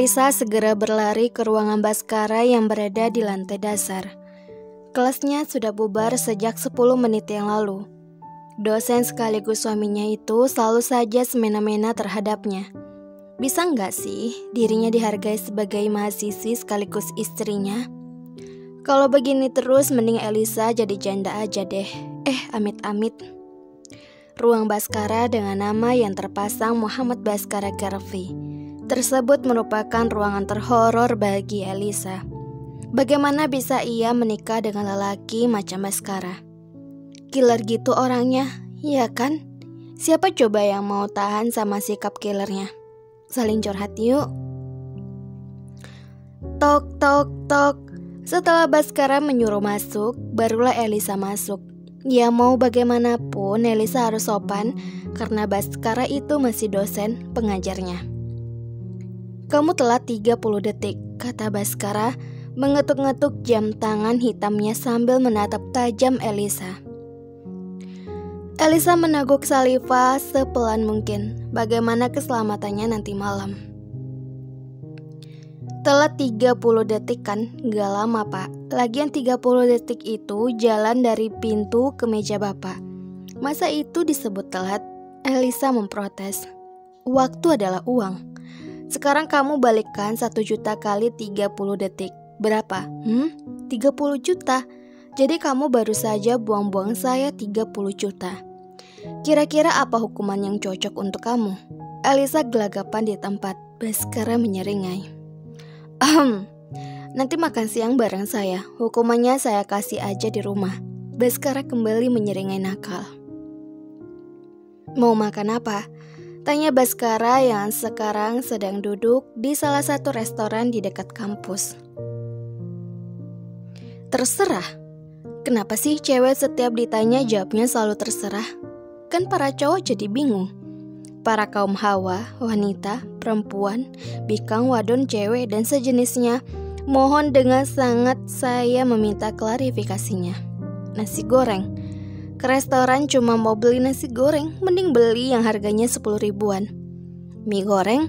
Elisa segera berlari ke ruangan Baskara yang berada di lantai dasar. Kelasnya sudah bubar sejak 10 menit yang lalu. Dosen sekaligus suaminya itu selalu saja semena-mena terhadapnya. Bisa nggak sih dirinya dihargai sebagai mahasiswi sekaligus istrinya? Kalau begini terus mending Elisa jadi janda aja deh. Amit-amit. Ruang Baskara dengan nama yang terpasang Muhammad Baskara Garfi tersebut merupakan ruangan terhoror bagi Elisa. Bagaimana bisa ia menikah dengan lelaki macam Baskara? Killer gitu orangnya, ya kan? Siapa coba yang mau tahan sama sikap killernya? Saling curhat yuk. Tok tok tok. Setelah Baskara menyuruh masuk, barulah Elisa masuk. Ya mau bagaimanapun Elisa harus sopan karena Baskara itu masih dosen pengajarnya. Kamu telat 30 detik, kata Baskara mengetuk-ngetuk jam tangan hitamnya sambil menatap tajam Elisa. Elisa meneguk Salifa sepelan mungkin. Bagaimana keselamatannya nanti malam? Telat 30 detik kan? Gak lama pak. Lagian 30 detik itu jalan dari pintu ke meja bapak. Masa itu disebut telat? Elisa memprotes. Waktu adalah uang. Sekarang kamu balikkan 1 juta kali 30 detik. Berapa? 30 juta. Jadi kamu baru saja buang-buang saya 30 juta. Kira-kira apa hukuman yang cocok untuk kamu? Elisa gelagapan di tempat. Baskara menyeringai. Nanti makan siang bareng saya. Hukumannya saya kasih aja di rumah. Baskara kembali menyeringai nakal. Mau makan apa? Tanya Baskara yang sekarang sedang duduk di salah satu restoran di dekat kampus. Terserah. Kenapa sih cewek setiap ditanya jawabnya selalu terserah? Kan para cowok jadi bingung. Para kaum hawa, wanita, perempuan, bikang, wadon, cewek, dan sejenisnya, mohon dengan sangat saya meminta klarifikasinya. Nasi goreng. Ke restoran cuma mau beli nasi goreng, mending beli yang harganya 10 ribuan. Mie goreng,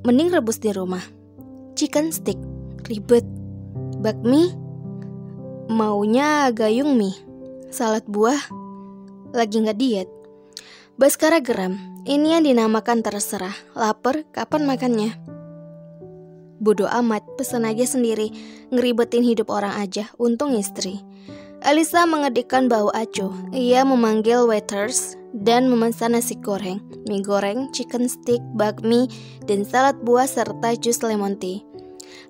mending rebus di rumah. Chicken stick, ribet. Bakmi, maunya gayung mie. Salad buah, lagi gak diet. Baskara geram, ini yang dinamakan terserah. Lapar, kapan makannya? Bodoh amat, pesan aja sendiri. Ngeribetin hidup orang aja, untung istri. Elisa mengedikkan bau acuh. Ia memanggil waiters dan memesan nasi goreng, mie goreng, chicken stick, bakmi, dan salad buah serta jus lemon tea.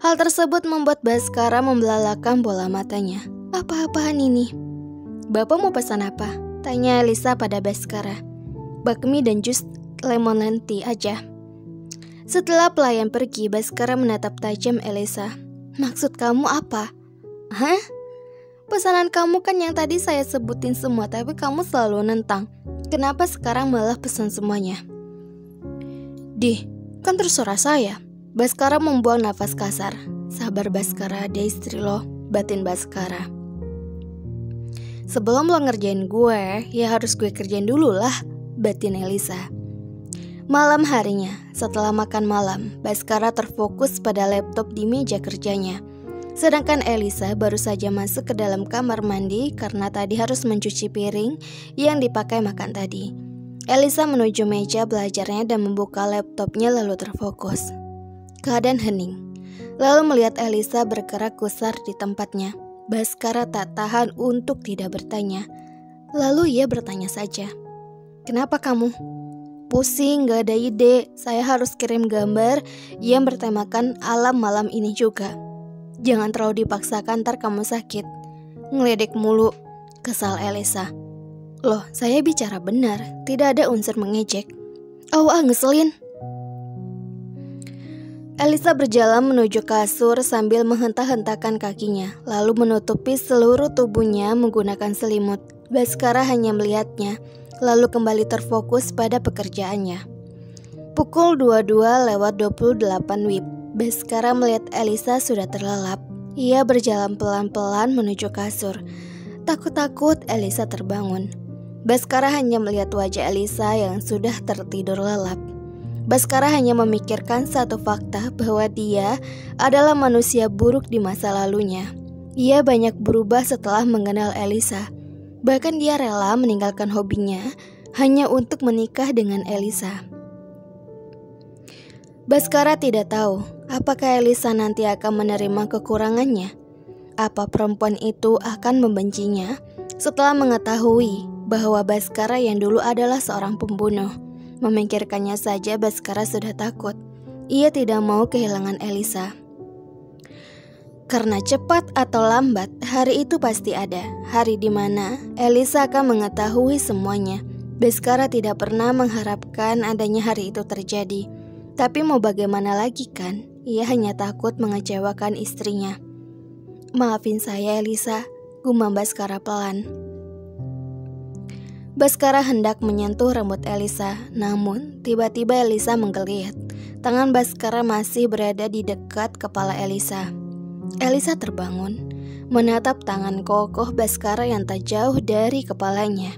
Hal tersebut membuat Baskara membelalakan bola matanya. Apa-apaan ini? Bapak mau pesan apa? Tanya Elisa pada Baskara. Bakmi dan jus lemon tea aja. Setelah pelayan pergi, Baskara menatap tajam Elisa. Maksud kamu apa? Hah? Pesanan kamu kan yang tadi saya sebutin semua, tapi kamu selalu nentang. Kenapa sekarang malah pesan semuanya? Kan terserah saya. Baskara membuang nafas kasar. Sabar Baskara, dia istri lo, batin Baskara. Sebelum lo ngerjain gue, ya harus gue kerjain dulu lah, batin Elisa. Malam harinya, setelah makan malam, Baskara terfokus pada laptop di meja kerjanya. Sedangkan Elisa baru saja masuk ke dalam kamar mandi karena tadi harus mencuci piring yang dipakai makan tadi. Elisa menuju meja belajarnya dan membuka laptopnya lalu terfokus. Keadaan hening. Lalu melihat Elisa bergerak gusar di tempatnya. Baskara tak tahan untuk tidak bertanya. Lalu ia bertanya saja. Kenapa kamu? Pusing, gak ada ide. Saya harus kirim gambar yang bertemakan alam malam ini juga. Jangan terlalu dipaksakan, ntar kamu sakit. Ngeledek mulu, kesal Elisa. Loh, saya bicara benar, tidak ada unsur mengejek. Ngeselin. Elisa berjalan menuju kasur sambil menghentak-hentakan kakinya, lalu menutupi seluruh tubuhnya menggunakan selimut. Baskara hanya melihatnya, lalu kembali terfokus pada pekerjaannya. Pukul 22:28 WIB. Baskara melihat Elisa sudah terlelap. Ia berjalan pelan-pelan menuju kasur. Takut-takut Elisa terbangun. Baskara hanya melihat wajah Elisa yang sudah tertidur lelap. Baskara hanya memikirkan satu fakta bahwa dia adalah manusia buruk di masa lalunya. Ia banyak berubah setelah mengenal Elisa. Bahkan dia rela meninggalkan hobinya hanya untuk menikah dengan Elisa. Baskara tidak tahu apakah Elisa nanti akan menerima kekurangannya. Apa perempuan itu akan membencinya setelah mengetahui bahwa Baskara yang dulu adalah seorang pembunuh. Memikirkannya saja Baskara sudah takut. Ia tidak mau kehilangan Elisa. Karena cepat atau lambat, hari itu pasti ada. Hari di mana Elisa akan mengetahui semuanya. Baskara tidak pernah mengharapkan adanya hari itu terjadi. Tapi mau bagaimana lagi kan? Ia hanya takut mengecewakan istrinya. "Maafin saya Elisa," gumam Baskara pelan. Baskara hendak menyentuh rambut Elisa, namun tiba-tiba Elisa menggeliat. Tangan Baskara masih berada di dekat kepala Elisa. Elisa terbangun, menatap tangan kokoh Baskara yang tak jauh dari kepalanya.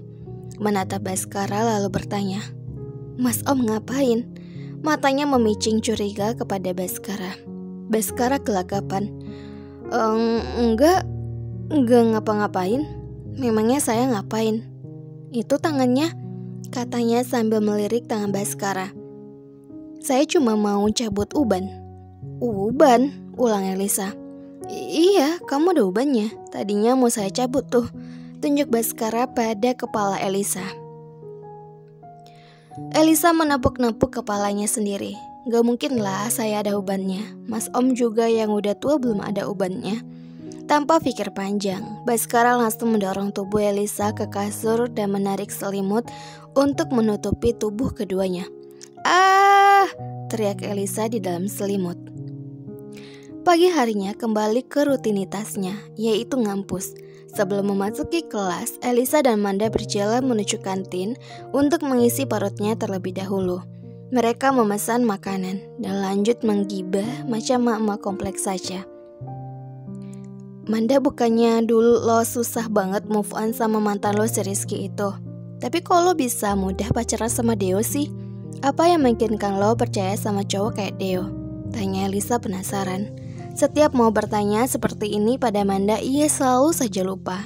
Menatap Baskara lalu bertanya, "Mas Om ngapain?" Matanya memicing curiga kepada Baskara. Baskara kelagapan. Enggak ngapa-ngapain. Memangnya saya ngapain?" "Itu tangannya," katanya sambil melirik tangan Baskara. "Saya cuma mau cabut uban." "Uban?" ulang Elisa. Iya, kamu ada ubannya. Tadinya mau saya cabut tuh," tunjuk Baskara pada kepala Elisa. Elisa menepuk-nepuk kepalanya sendiri. "Gak mungkin lah saya ada ubannya. Mas Om juga yang udah tua belum ada ubannya." Tanpa pikir panjang, Baskara langsung mendorong tubuh Elisa ke kasur dan menarik selimut untuk menutupi tubuh keduanya. "Ah!" teriak Elisa di dalam selimut. Pagi harinya kembali ke rutinitasnya, yaitu ngampus. Sebelum memasuki kelas, Elisa dan Manda berjalan menuju kantin untuk mengisi perutnya terlebih dahulu. Mereka memesan makanan dan lanjut menggibah macam mak-mak kompleks saja. "Manda, bukannya dulu lo susah banget move on sama mantan lo si Rizky itu. Tapi kok lo bisa mudah pacaran sama Deo sih? Apa yang memungkinkan lo percaya sama cowok kayak Deo?" tanya Elisa penasaran. Setiap mau bertanya seperti ini pada Manda, ia selalu saja lupa.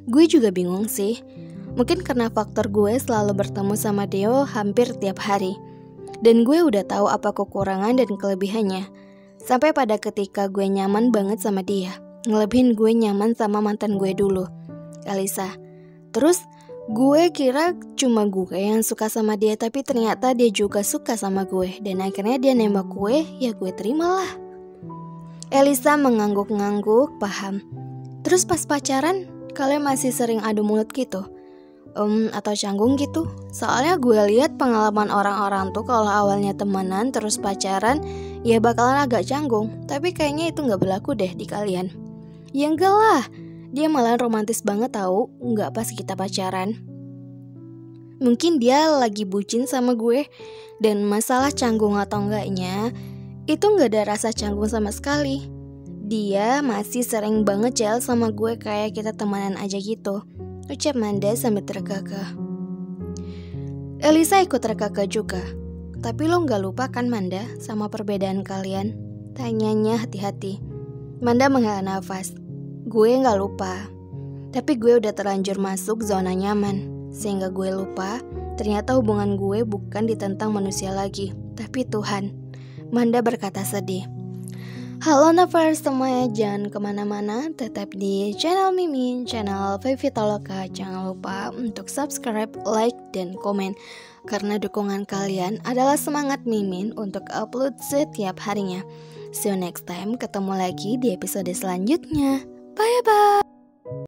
"Gue juga bingung sih. Mungkin karena faktor gue selalu bertemu sama Deo hampir tiap hari. Dan gue udah tahu apa kekurangan dan kelebihannya. Sampai pada ketika gue nyaman banget sama dia, ngelebihin gue nyaman sama mantan gue dulu." Elisa, "Terus gue kira cuma gue yang suka sama dia, tapi ternyata dia juga suka sama gue. Dan akhirnya dia nembak gue, ya gue terimalah." Elisa mengangguk-ngangguk, paham. "Terus pas pacaran, kalian masih sering adu mulut gitu? Atau canggung gitu? Soalnya gue lihat pengalaman orang-orang tuh kalau awalnya temenan terus pacaran, ya bakalan agak canggung. Tapi kayaknya itu gak berlaku deh di kalian." "Ya enggak lah, dia malah romantis banget tahu, nggak pas kita pacaran. Mungkin dia lagi bucin sama gue. Dan masalah canggung atau enggaknya, itu nggak ada rasa canggung sama sekali. Dia masih sering banget jalan sama gue kayak kita temenan aja gitu," ucap Manda sambil terkekeh. Elisa ikut terkekeh juga. "Tapi lo nggak lupa kan Manda sama perbedaan kalian?" tanyanya hati-hati. Manda menghela nafas. "Gue gak lupa, tapi gue udah terlanjur masuk zona nyaman. Sehingga gue lupa, ternyata hubungan gue bukan ditentang manusia lagi, tapi Tuhan." Manda berkata sedih. Halo Nafers semuanya, jangan kemana-mana, tetap di channel Mimin, channel Vivitaloka. Jangan lupa untuk subscribe, like, dan komen. Karena dukungan kalian adalah semangat Mimin untuk upload setiap harinya. See you next time, ketemu lagi di episode selanjutnya. Bye-bye.